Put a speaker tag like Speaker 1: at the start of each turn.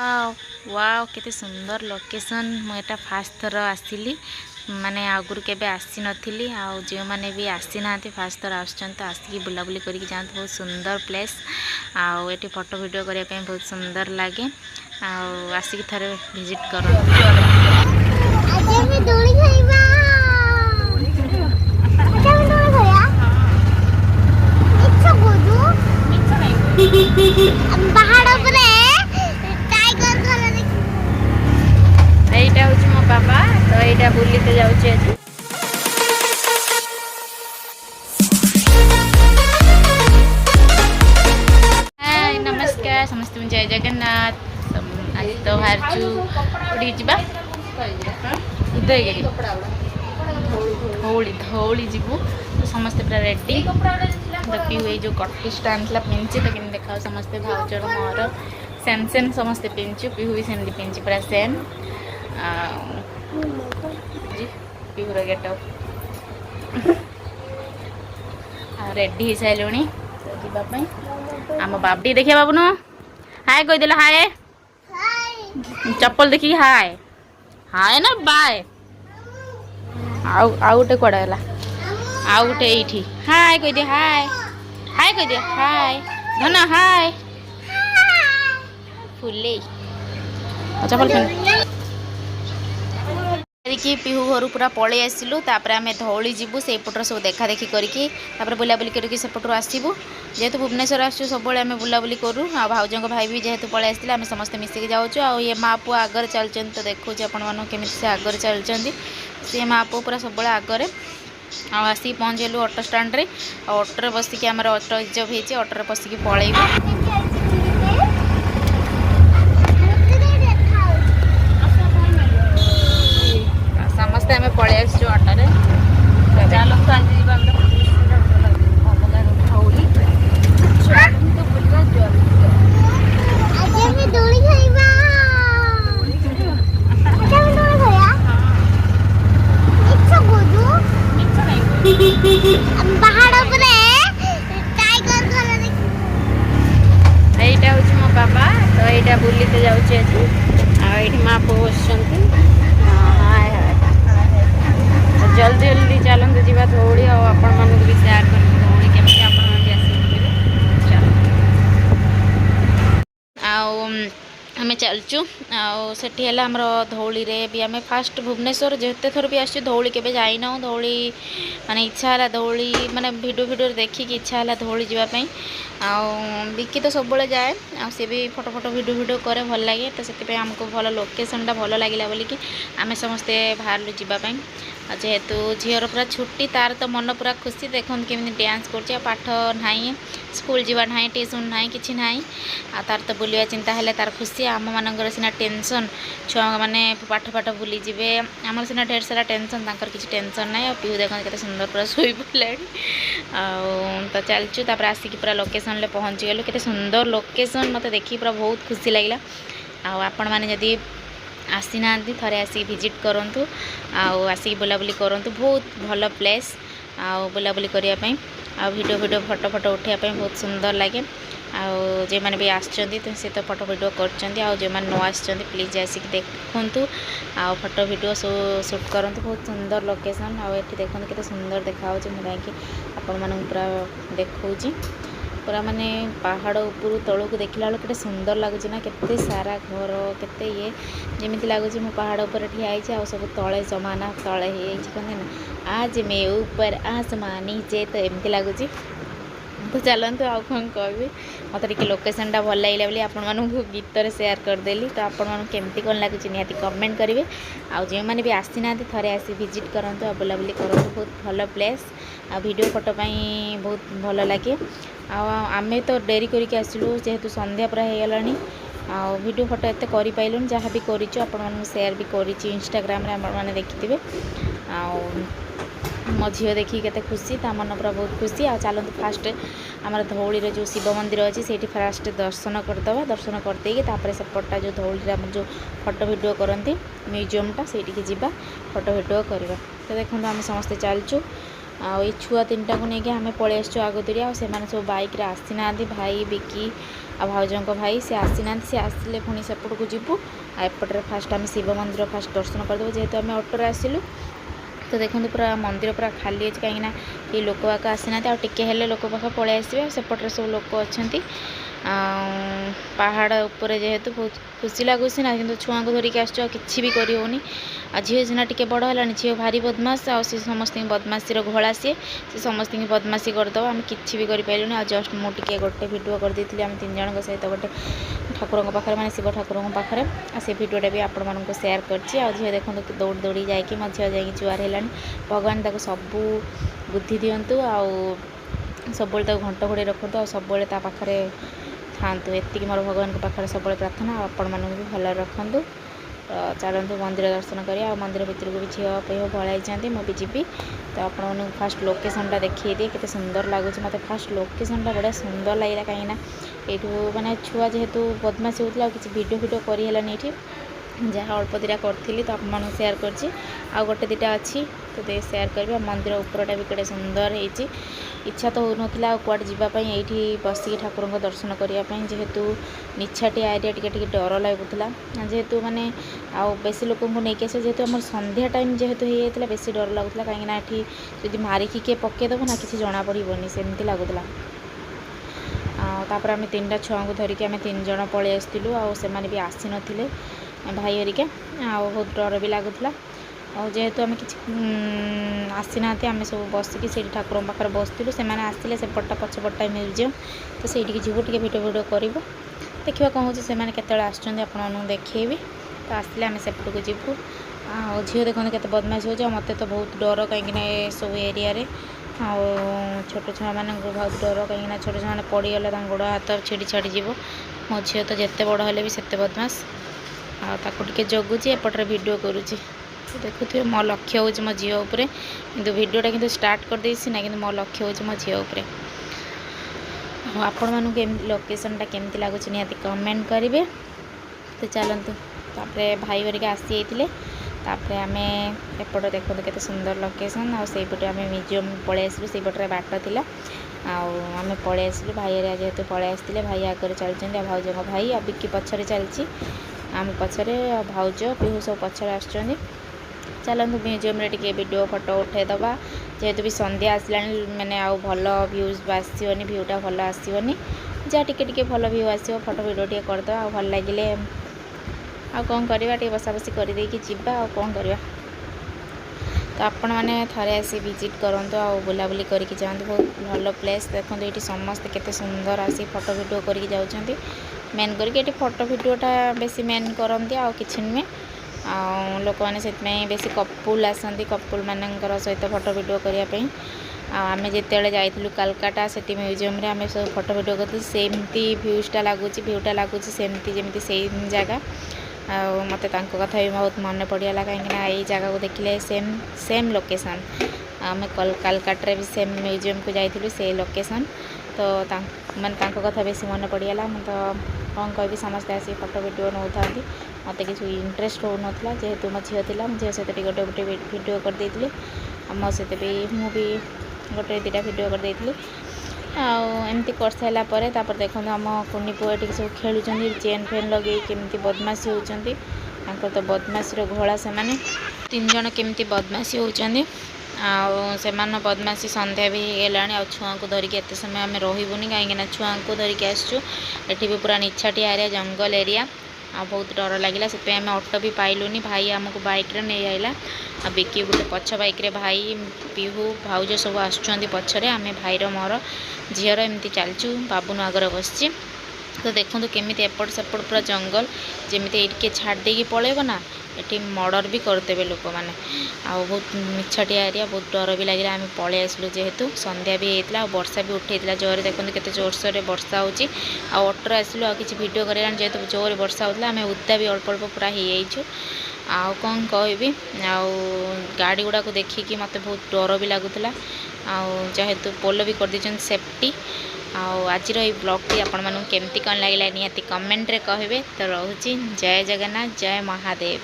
Speaker 1: वाव केते सुंदर लोकेशन मुझे फास्ट थर आसली माने आगुरी केबे आसी नथिली आ जो माने भी आसी नांती फास्ट थर आसिक बुलाबुली करके जाते बहुत सुंदर प्लेस आठी फोटो वीडियो करने बहुत सुंदर लगे आसिक थरे विजिट कर এইটা হচ্ছে মো বাবা তো এইটা বুলিতে যাচ্ছে আজ हाय नमस्कार समस्त जय जगन्नाथ आज तो बाहरचु उड़ी जीवा उदयगिरी धौली धौली जीवु तो समस्ते पूरा रेडी देखी हुए जो कटी स्टांड पिंची तो कि देखा समस्ते भाउजर मोर सेम सेम समस्ते पिंचु पिहु भी सेमती पिंची पूरा सेम पिहुर गेटअप रेडी हो सारे जावाई आम बाबडी देखिए बाबू न हाय कहीदेल हाय चप्पल देखिए हाय हाय ना बाय आउ गोटे कड़ा है आउ गोटे ये हाय कहीदे हाय हाय कहीदे हाय धन हाय फुले चप्पल कि पिहू घर पूरा पलि आसलु आम धौली जीवु से पटर सब देखा देखी करके बुलाबुली करके सेपटर आसबू जेहेतु भुवनेश्वर आसू सब आम बुलाबुली करूँ आ भाउजों भाई भी जेहेतु पलि आसते आम समस्त मिसिक जाऊँ ये माँ पुआ आगर चलते तो देखो आपण केमी से आगर चलती सी माँ पुआ पूरा सब आगे आसिक पहुँचलु ऑटो स्टाण्ड रे ऑटो बसिक आम ऑटो रिजर्व होती ऑटो बसिक पलैबू समस्ते आम पलि आसु ऑटो এইটা হচ্ছে মো বাবা তো এইটা বুলিতে যাচ্ছে আজ এইটি মা পো বসছেন हाय हाय जल्दी जल्दी चलते जीवा धौली आपण मानक भी शेयर कर धौली केमती आपण आम चलचु आठी है आमर धौली रे भी आम फास्ट भुवनेश्वर जिते थर भी आसु धौली के जाइना धौली माने इच्छा है धौली माने वीडियो वीडियो देखिकी इच्छा है धौली जावाई बिकी तो सब जाए सी भी फोटो फोटो वीडियो वीडियो करे भल लगे तो से आमको भल लोकेशनटा भल लगे बोलिकी आम समस्ते बाहर जावाई जेहेतु झीर पूरा छुट्टी तार तो मन पूरा खुशी देखते केमी डांस कर पाठ ना स्कूल जीवा ना ट्यूशन ना कि ना तार तो बुलवा चिंता है तार खुशी आम मानकर सीना टेंशन छुआ मैंने पाठ पाठ भूली जीवे आम सीना ढेर सारा टेंशन तांकर किसी टेंशन ना पीहू देखते केते सुंदर पूरा शोई पड़े तो चलचु आसिक पूरा लोकेशन पहुँची गलु केते सुंदर लोकेशन मत देखी पूरा बहुत खुशी लगे आपण मैंने जदि आसी ना थे आसिक विजिट करूँ आसिक बुलाबुली करूँ बहुत भल प्लेस बुलाबुली करने वीडियो वीडियो फोटो फोटो उठाइवाई बहुत सुंदर लगे जो मैंने भी आसछंती तो से तो फोटो वीडियो कर जो मैंने न आसछंती प्लीज आसिक देखु फोटो वीडियो शूट करूँ बहुत सुंदर लोकेशन आठी देखते केते सुंदर देखा मुझे आपण मानक पूरा देखा पूरा माने पहाड़ उपरू तलू को देखला बेलू के सुंदर लगुच ना केते सारा घर केते ये जमी लगुच मो पहाड़ ऊपर ठिया आ सब तले जमाना तले कहते ना आज मैं ऊपर आसमान नीचे तो एमती लगुच तो चलते आउ कौन कहबी मत टे लोकेशनटा भल लगे बोली आपण गीत शेयर करदेली तो आपण केमती कौन लगुच निहाती कमेंट करेंगे आउ जो मैंने भी आसी ना थे आसी विजिट करूँ आ बुलाबुली करूँ बहुत भल प्लेस आ वीडियो फोटो बहुत भल लगे आमे तो डेरी करके आसलु जेहेतु संध्या पूरा हो गलानी वीडियो फोटो एत कर जहाँ भी कर शेयर भी कर इंस्टाग्राम मैंने देखिथे मो झील देखी के खुशी ता मन पूरा बहुत खुशी आ चलते फास्ट आम धौली जो शिव मंदिर अच्छी से फास्ट दर्शन करदे दर्शन करदे सेपटा जो धौली जो फोटो वीडियो करती म्यूजियमटा से जावा फोटो वीडियो करवा तो देखो आम समस्ते चलचु आई छुआ 3टा को लेकिन आम पलि आसु आगतुरी से सब बैक आसी ना भाई बिकी आ भाउजों भाई सी आसी ना सी आसिले पुणी सेपट को जीवु एपटे फास्ट आम शिव मंदिर फास्ट दर्शन करदेव जेहेतु आम ऑटोरे आसिलु तो देखो पूरा मंदिर पूरा खाली अच्छे कहीं ये लोक बाक आसी ना टे लोक पाख पलि आसवे सेपटे सब लोक अच्छा पहाड़ उपर जेहेतु बहुत खुशी लगुच ना कि छुआ को धरिकी आस कि भी करनी आ झील सीना टे बड़ है झील भारी बदमाश आ समस्त बदमाशी घोड़ा सी समस्त बदमाशी करदेव आम कि भी करें आ जस्ट मुझे गोटे भिडियो करदी आम 3 जन सहित गोटे ठाकुर पाखे मैंने शिव ठाकुर पाखे से भिडियोटा भी आपण मानक सेयार कर झील देखो दौड़ दौड़ी जाकि मो झील जा जुआर है भगवान ताको सबू बुद्धि दिंतु आउ सब घंट घोड़े रखु आ सब पाखे थांतु एतिक मोर भगवान पाखे सब प्रार्थना आपण मानक भी भल रखु चलतु मंदिर दर्शन कर मंदिर भितर को भी झील पे पलि मुझे जीवी तो आपको फास्ट लोकेशनटा देखिए दिए केते सुंदर लगुच मत फास्ट लोकेशनटा बढ़िया सुंदर लगे कहीं माने छुआ जेहेतु बदमाशी होता किसी वीडियो करहलानी ये जहाँ अल्प दिटा करी तो आप सेयार कर गोटे 2टा अच्छी तो सेयार करी मंदिर उपरटा भी कड़े सुंदर होती इच्छा तो हो ना कुआडे जावाई ये बसिक ठाकुर दर्शन करने जेहेतु निछाटिया एरिया टे डर लगुला जेहेतु माने आउ बेसी लोक नहीं आस जेहेतु आम संध्या टाइम जेहेतु होता बेसी डर लगुला कहीं जब मारिकी किए पकईदेव ना किसी जना पड़ोनी सेमती लगुला आम 3टा छुआ को धरिकी आम 3 जन पलि आसलु आने भी आसी नथिले भाई हरिका बहुत डर भी लगुला और जेहेतु आम कि आसी ना आम सब बसिकी से ठाकुर पाखे बसलु से आसिले सेपटा पछपटा म्यूजियम तो से जीव टे भिडियो कर देखा कौन हो से आपको देखी तो आसिले आम सेपट को जीवु झील देखते केते बदमाश हो मत तो बहुत डर कहीं सब एरिया छोट छुआ मान बहुत डर कहीं छोट छुआ मैंने पड़गला गोड़ हाथ छिड़ी छाड़ी जीव मो झील तो जिते बड़ हेले भी सेते बदमाश आके जगुची एपटे भिडियो करुँची देखुए मो लक्ष्य हूँ मो झील उपर कि भिडियोटा कि स्टार्ट कर देसी ना कि मो लक्ष्य हूँ मो झील उपर आपण मानक लोकेशनटा केमती लगुच निहाती कमेंट करेंगे तो चलतु तापर भाई हरिका आसी तापर आम एपट देखो केते सुंदर लोकेशन आईपटे आम म्यूजियम पलि आसलु से पटे बाट थिला आम पलि आसलु भाई हरिया जेहेतु पलि आसते भाई आगे चलते भाउज भाई आ बिकी पछरे चलती आम पछरे भाउज पिहू सब पछरे आसुचंदी चलतु म्यूजियम रे टिके वीडियो फोटो उठेदबा जेहेतु भी संध्या आसला मैंने आउ भल भ्यूज आसोनी भ्यूटा भल आसोनी जहाँ टिके भल भ्यू आसो फोटो वीडियो टे करदे आ भल लगे आ कौन करवा टे बसा बसी कर जीवा आ कौन करवा तो आपण मैंने थरे आसी विजिट करंतु आ बुलाबुली करके जातु बहुत भल प्लेस देखो ये समस्त केते सुंदर आसी फोटो वीडियो करके जाउछंती मेन करके फोटो वीडियोटा बेसी मेन करती आ कि नुहे आ लोक मैंने बेसी कपुल आसती कपुल मानकर सहित फोटो वीडियो करने आम जिते जाइलु कालकाटा से म्यूजियम रे आम सब फोटो वीडियो करते सेमती भ्यूजटा लगुच भ्यूटा लगुच सेमती जमी से जगह मत कथा भी बहुत मन पड़गला कहीं जगह को देखिले सेम सेम लोकेशन आम कालकाटा भी सेम म्यूजियम को जाइलु से लोकेशन तो माने कथा बेसी मन पड़गला मैं तो कौन कह समस्ते आसी फोटो वीडियो नौ था मत कि इंटरेस्ट हो नाला जेहेतु मो झील थी झील सहित गोटे गोटे वीडियो करदे मो सहित भी मुझे गोटे 2टा वीडियो करदे आमती कर सारापर देखो आम कुनी पुआ टी सब खेलुं चेन फेन लगे केमती बदमाशी होती तो बदमाशी घोड़ा से 3 जन केमती बदमाशी होती से बदमाशी संध्या भी होगा आ छुआ को धरिकी एत समय आम रोनी कहीं छुआ को धरिकी आसचु एटी भी पूरा निछाटिया एरिया जंगल एरिया आ बहुत डर लगे से आम ऑटो भी पाइलुनी भाई आमको बाइक रे नहीं आइला आ बिकी गोटे पछ बाइक रे भाई पिहू भाउज सब आसुच्चंदी पछरे आम भाईर मोर झीर एमती चलचु बाबुन आगर बसची तो देखो केमी एपट सेपट पूरा जंगल जमी ये छाड़ देकी पलैब ना ये मर्डर भी करदेवे लोक मैंने बहुत मिछाटिया एरिया बहुत डर भी लगे आम पलि आसलु जेहेतु संध्या भी होता वर्षा भी उठेला जोर देखते केते जोरसोर वर्षा होची ऑटोरे आसलु आ किसी वीडियो कर जेहेतु जोर वर्षा होता आम उदा भी अल्प अल्प पूरा हो जाइछु आउ कौन कहबी गाड़ी गुड़ा को देखिकी मत बहुत डर भी लगुला जेहेतु पोल भी कर दी सेफ्टी आज ब्लॉग आपण मानू केमती कौन लगे निहाती कमेंट रे कहबे तो रोची जय जगन्नाथ जय महादेव।